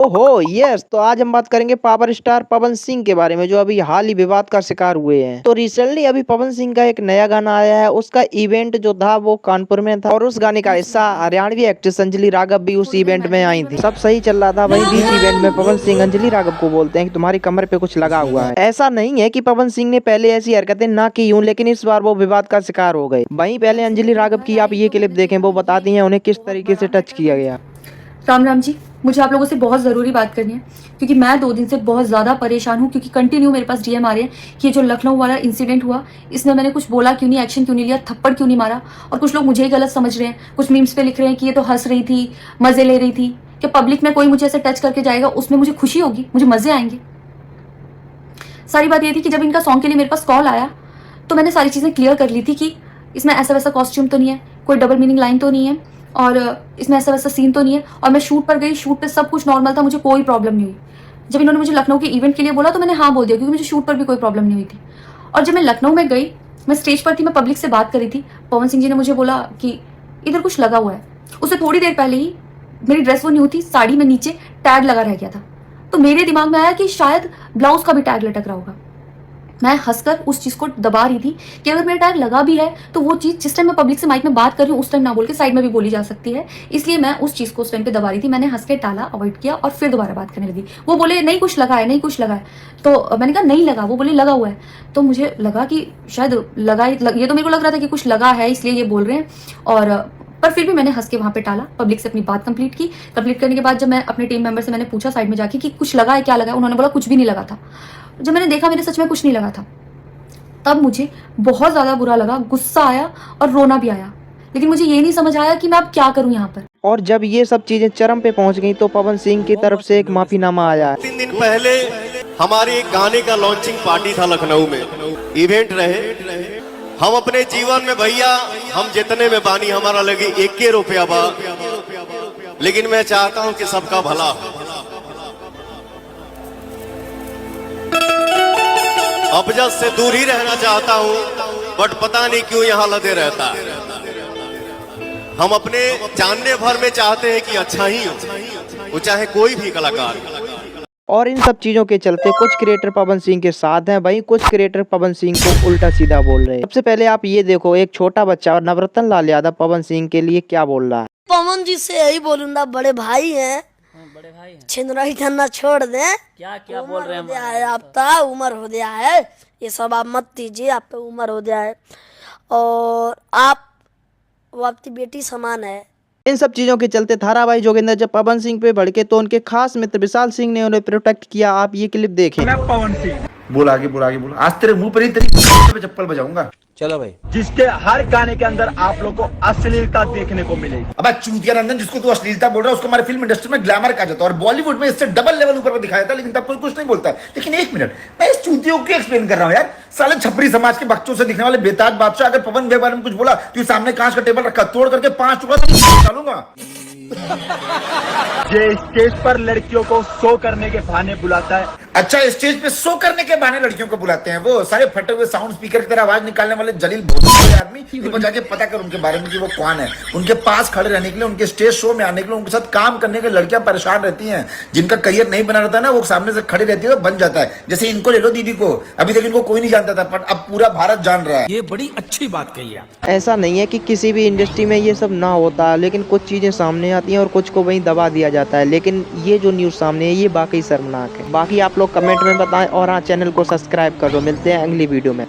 ओहो! यस, तो आज हम बात करेंगे पावर स्टार पवन सिंह के बारे में, जो अभी हाल ही विवाद का शिकार हुए हैं। तो रिसेंटली अभी पवन सिंह का एक नया गाना आया है, उसका इवेंट जो था वो कानपुर में था और उस गाने का हिस्सा हरियाणवी एक्ट्रेस अंजलि राघव भी उस इवेंट में आई थी। सब सही चल रहा था, वहीं बीच इवेंट में पवन सिंह अंजलि राघव को बोलते हैं कि तुम्हारी कमर पे कुछ लगा हुआ है। ऐसा नहीं है कि पवन सिंह ने पहले ऐसी हरकतें ना की यूं, लेकिन इस बार वो विवाद का शिकार हो गए। वहीं पहले अंजलि राघव की आप ये क्लिप देखें, वो बताती हैं उन्हें किस तरीके से टच किया गया। राम राम जी, मुझे आप लोगों से बहुत ज़रूरी बात करनी है क्योंकि मैं 2 दिन से बहुत ज़्यादा परेशान हूँ क्योंकि कंटिन्यू मेरे पास डीएम आ रहे हैं कि ये जो लखनऊ वाला इंसिडेंट हुआ, इसमें मैंने कुछ बोला क्यों नहीं, एक्शन क्यों नहीं लिया, थप्पड़ क्यों नहीं मारा। और कुछ लोग मुझे ही गलत समझ रहे हैं, कुछ मीम्स पे लिख रहे हैं कि ये तो हंस रही थी, मज़े ले रही थी। कि पब्लिक में कोई मुझे ऐसे टच करके जाएगा उसमें मुझे खुशी होगी, मुझे मज़े आएंगे। सारी बात ये थी कि जब इनका सॉन्ग के लिए मेरे पास कॉल आया तो मैंने सारी चीज़ें क्लियर कर ली थी कि इसमें ऐसा वैसा कॉस्ट्यूम तो नहीं है, कोई डबल मीनिंग लाइन तो नहीं है और इसमें ऐसा वैसा सीन तो नहीं है। और मैं शूट पर गई, शूट पे सब कुछ नॉर्मल था, मुझे कोई प्रॉब्लम नहीं हुई। जब इन्होंने मुझे लखनऊ के इवेंट के लिए बोला तो मैंने हाँ बोल दिया क्योंकि मुझे शूट पर भी कोई प्रॉब्लम नहीं हुई थी। और जब मैं लखनऊ में गई, मैं स्टेज पर थी, मैं पब्लिक से बात कर रही थी, पवन सिंह जी ने मुझे बोला कि इधर कुछ लगा हुआ है। उससे थोड़ी देर पहले ही मेरी ड्रेस वो नहीं होती, साड़ी में नीचे टैग लगा रह गया था। तो मेरे दिमाग में आया कि शायद ब्लाउज का भी टैग लटक रहा होगा। मैं हंसकर उस चीज को दबा रही थी कि अगर मेरा टैग लगा भी है तो वो चीज जिस टाइम मैं पब्लिक से माइक में बात कर रही हूँ उस टाइम ना बोल के साइड में भी बोली जा सकती है, इसलिए मैं उस चीज को उस टाइम पे दबा रही थी। मैंने हंस के टाला, अवॉइड किया और फिर दोबारा बात करने लगी। वो बोले नहीं कुछ लगा है, नहीं कुछ लगा है। तो मैंने कहा नहीं लगा, वो बोले लगा हुआ है। तो मुझे लगा कि शायद लगा, ये तो मेरे को लग रहा था कि कुछ लगा है इसलिए ये बोल रहे हैं। और पर फिर भी मैंने हंस के वहां पे टाला, पब्लिक से अपनी बात कंप्लीट की। कंप्लीट करने के बाद जब मैं अपने टीम मेंबर से मैंने पूछा साइड में जाके कि कुछ लगा है, क्या लगा है, उन्होंने बोला कुछ भी नहीं लगा था। जब मैंने देखा मेरे सच में कुछ नहीं लगा था, तब मुझे बहुत ज्यादा बुरा लगा, गुस्सा आया और रोना भी आया। लेकिन मुझे ये नहीं समझ आया कि मैं अब क्या करूं यहाँ पर। और जब ये सब चीजें चरम पे पहुंच गई तो पवन सिंह की तरफ से एक माफीनामा आया। 3 दिन पहले हमारे एक गाने का लॉन्चिंग पार्टी था लखनऊ में, इवेंट रहे। हम अपने जीवन में भैया हम जितने में बानी हमारा लगे 1 रुपया बा, लेकिन मैं चाहता हूं कि सबका भला हो। अबजद से दूर ही रहना चाहता हूं, बट पता नहीं क्यों यहाँ लदे रहता है। हम अपने जानने भर में चाहते हैं कि अच्छा ही हो, वो चाहे कोई भी कलाकार हो। और इन सब चीजों के चलते कुछ क्रिएटर पवन सिंह के साथ हैं, वहीं कुछ क्रिएटर पवन सिंह को उल्टा सीधा बोल रहे हैं। सबसे पहले आप ये देखो, एक छोटा बच्चा और नवरत्न लाल यादव पवन सिंह के लिए क्या बोल रहा है। पवन जी से यही बोलूंगा, बड़े भाई हैं, बड़े भाई हैं। छिंदराई करना छोड़ दें। क्या क्या बोल रहे हैं? है आपका उम्र हो गया है, ये सब आप मत कीजिए, आप पे उम्र हो गया है और आप वो आपकी बेटी समान है। इन सब चीजों के चलते थाराबाई जोगिंदर जब पवन सिंह पे भड़के तो उनके खास मित्र विशाल सिंह ने उन्हें प्रोटेक्ट किया। आप ये क्लिप देखें। पवन सिंह बोल आगे बोल, आज तेरे मुंह पर ही तेरी पे चप्पल बजाऊंगा। चलो भाई, जिसके हर गाने के अंदर आप लोग को अश्लीलता देखने को मिलेगी। अब चूतिया नंदन जिसको तू अश्लीलता बोल रहा है उसको हमारे फिल्म इंडस्ट्री में ग्लैमर कहा जाता है और बॉलीवुड में इससे डबल लेवल ऊपर दिखाया था, लेकिन तब कोई कुछ नहीं बोलता। लेकिन एक मिनट, मैं इस चूतियों को एक्सप्लेन कर रहा हूँ यार। साले छपरी समाज के बच्चों से दिखने वाले बेताज बादशाह अगर पवन के बारे में कुछ बोला तो सामने कांच का टेबल रखा, तोड़ करके 5 टुकड़ा निकालूंगा। ये स्टेज पर लड़कियों को शो करने के बहाने बुलाता है। अच्छा, स्टेज पे शो करने के बहाने लड़कियों को बुलाते हैं। वो सारे फटे हुए साउंड स्पीकर की तरह आवाज निकालने वाले जलील भोसड़ी आदमी, इनको जाके पता कर उनके बारे में कि वो कौन है। उनके पास खड़े रहने के लिए, उनके स्टेज शो में आने के लिए, उनके साथ काम करने के लड़कियां परेशान रहती हैं। जिनका करियर नहीं बना रहता ना, वो सामने से खड़ी रहती है तो बन जाता है। जैसे इनको ले लो, दीदी को अभी तक इनको कोई नहीं जानता था, पर अब पूरा भारत जान रहा है। ये बड़ी अच्छी बात कही है। ऐसा नहीं है कि किसी भी इंडस्ट्री में ये सब ना होता, लेकिन कुछ चीजें सामने आती हैं और कुछ को वहीं दबा दिया जाता है। लेकिन ये जो न्यूज सामने है ये वाकई शर्मनाक है। बाकी आप लोग कमेंट में बताएं और हाँ, चैनल को सब्सक्राइब कर दो। मिलते हैं अगली वीडियो में।